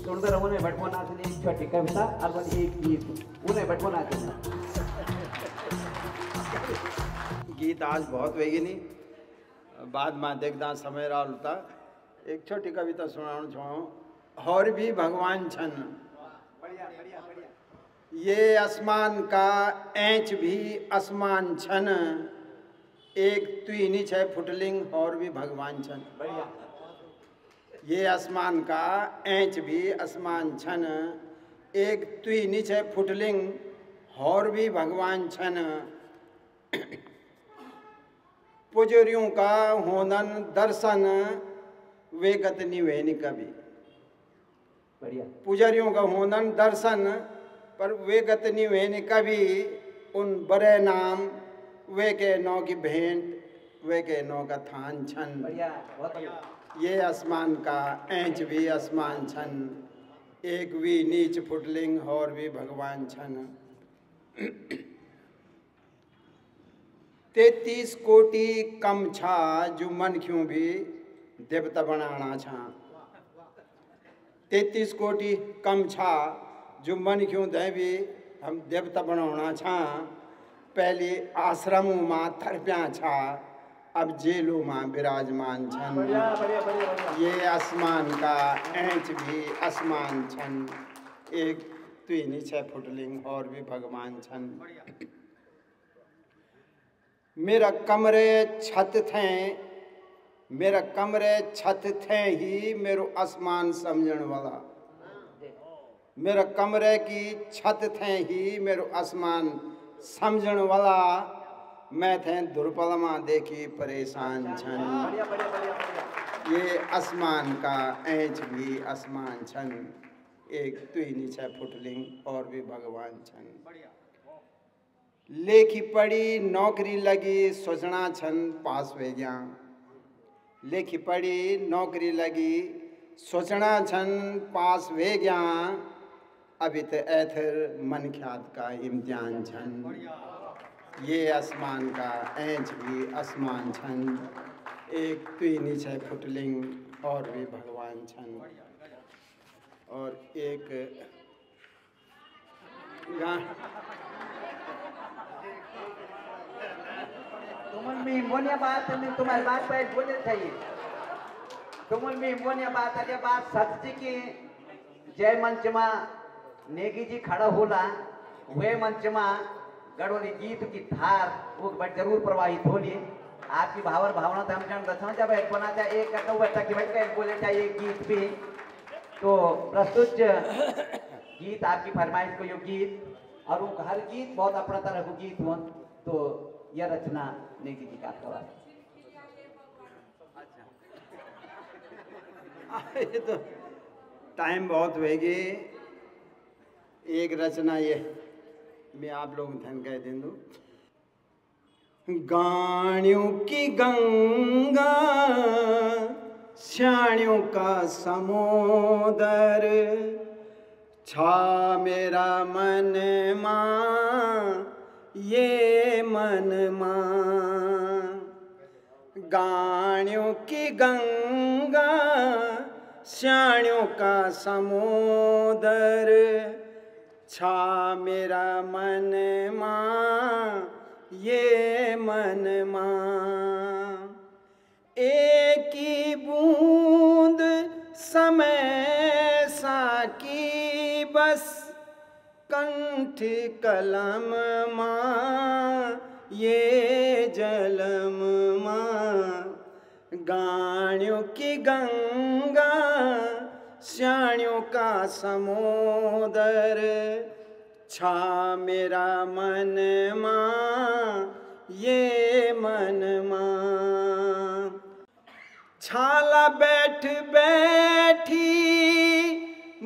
सुंदर उन्हें बटमो नाचने एक छोटी कविता और एक गीत उन्हें बटमो नाचने गीत आज बहुत वेगी नहीं बाद में देखदा समय रहा होता एक छोटी कविता सुनाऊं छो और भी भगवान छन बढ़िया बढ़िया बढ़िया ये आसमान का ऐंच भी आसमान छन एक तुईनी छे फुटलिंग और भी भगवान छन बढ़िया ये आसमान का ऐंच भी आसमान छन एक तुईनी छे फुटलिंग और भी भगवान छन पुजरियों का होनन दर्शन वे गत निवेन कभी बढ़िया पुजरियों का होनन दर्शन पर वे गत निवेन कभी उन बड़े नाम वे के नौ की भेंट वे के नौ का थान छन बढ़िया बहुत बढ़िया ये आसमान का ऐंच भी आसमान छन एक भी नीच फुटलिंग और भी भगवान छन 33 कोटि कम छा जो मन क्यों भी देवता बनाना छा 33 कोटि कम छा जो मन क्यों दे भी हम देवता बनाना छा पहले आश्रम मां थरप्या छा अब जेलों मां विराजमान छन बढ़िया बढ़िया बढ़िया ये आसमान का ऐंच भी आसमान छन एक तुईनी छह फुटलिंग और भी भगवान छन मेरा कमरे छत थे मेरा कमरे छत थे ही मेरो आसमान समझण वाला मेरा कमरे की छत थे ही मेरो आसमान समझण वाला मैं थे दुर्पल मां देखी परेशान छन बढ़िया बढ़िया बढ़िया ये आसमान का ऐंच भी आसमान छन एक तुईनी छह फुटलिंग और भी भगवान छन लेखी पढ़ी नौकरी लगी सोचना छन पास वे गया लेखी पढ़ी नौकरी लगी सोचना छन पास वे गया अभी तो ऐथर मन ख्यात का इम्तिहान छन ये आसमान का ऐंच भी आसमान छन एक तुईनी छह फुटलिंग और भी भगवान छन और एक तुमन में मोनिया बात में तुम्हारी बात पे बोलने चाहिए तुमन में मोनिया बात अरे बात सत्य की जय मंच मा नेगी जी खड़ा होला वे मंच मा गढ़ोली गीत की धार वो जरूर प्रवाहित होली आपकी भावर भावना तो हम जान दर्शन जब एक बना चाहिए एक कटो बैठा की बैठ कर बोले चाहिए गीत भी तो प्रस्तुत गीत आपकी फरमाइश को यो गीत और वो हर गीत बहुत अपना तरह को गीत हो तो यह रचना नेगी जी का करवा ये तो टाइम बहुत होगी एक रचना ये मैं आप लोग धन कह दे दूं गाणियों की गंगा श्याणियों का समुदर छा मेरा मन मां ये मन मां गाणियों की गंगा श्याणियों का समुदर छा मेरा मन मां ये मन मां एक ही बूंद समय सा की बस कंठ कलम मां ये जलम मां गाणियों की गंगा श्याणियों का समुदर छा मेरा मन मां ये मन मां छाला बैठ बैठी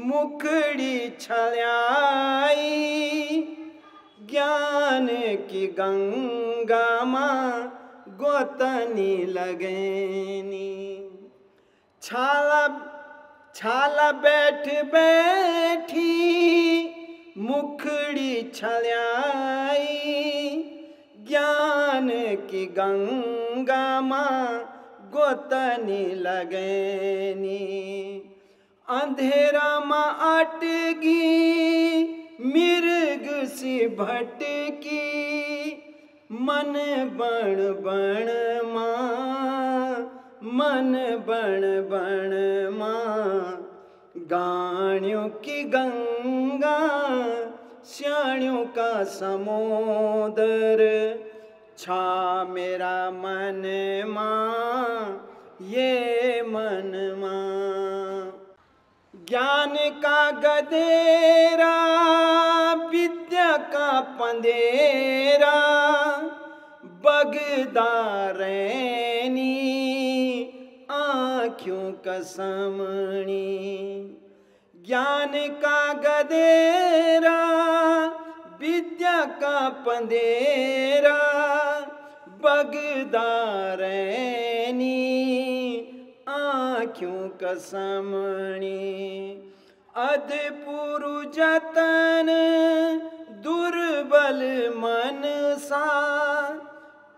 मुखड़ी छलाई ज्ञान की गंगा मां गोतनी लगेनी छाला छाला बैठ बैठी मुखड़ी छलाई ज्ञान की गंगा मां गोतनी लगेनी अंधेरा मा अटगी मिर्ग सी भटकी मन बण बण मां मन बण बण मां गाणियों की गंगा स्याणियों का समुद्र छा मेरा मन मां ये मन मां ज्ञान का गधेरा विद्या का पंदेरा बगदारैनी आँखों का समणी ज्ञान का गधेरा विद्या का पंदेरा बगदारैनी आँखों का समणी अधपुरु जतन दुर्बल मन सा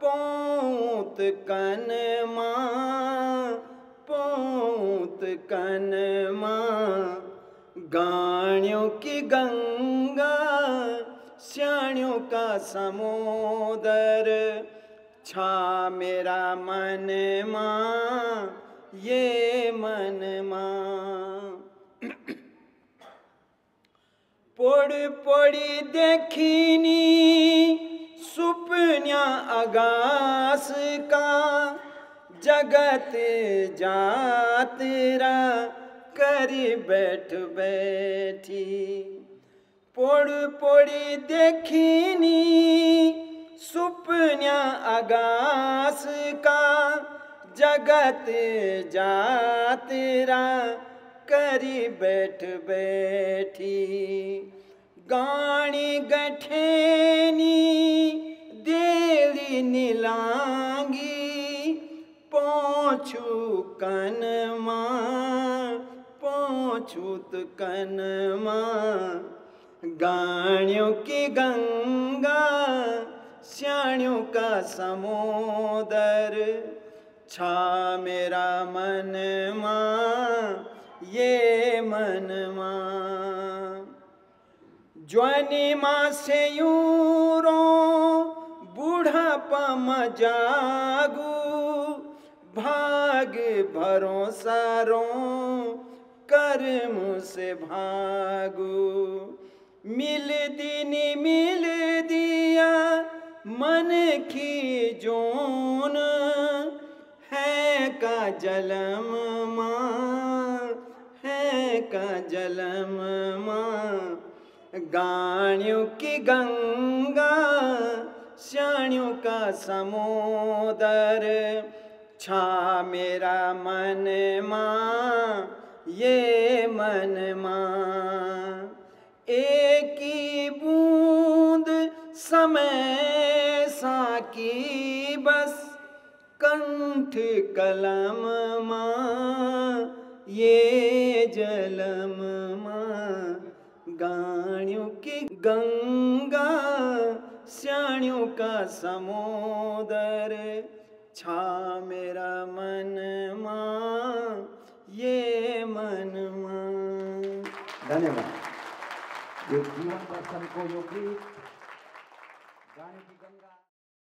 पौत कन मां पौत कन मां गाणियों की गंगा स्याणियों का समुद्र छा मेरा मन मां ये मन मां पोड़ पोड़ी देखिनी सुपन्या आगास का जगत जातरा करी बैठ बैठी पोड़ पोड़ी देखिनी सुपन्या आगास का जगत जातरा करी बैठ बैठी गाणी गठेनी देली नीलांगी पहुँचू कन मां पहुँचूत कन मां गाणियों की गंगा स्याणियों का समुद्र छा मेरा मन मां ये मन मां ज्वानी मां से यूरो बूढ़ापा में जागू भाग भरोसा रो कर्म से भागू मिल दीनी मिल दिया मन की जोन है का जलम मां है का जलम मां गाणियों की गंगा स्याणियों का समुद्र छा मेरा मन मां ये मन मां एक ही बूंद समय साकी बस कंठ कलम मां ये जलम मां गाणियों की गंगा स्याणियों का समुद्र छा मेरा मन मां ये मन मां। धन्यवाद। ये जीवन दर्शन को जो गीत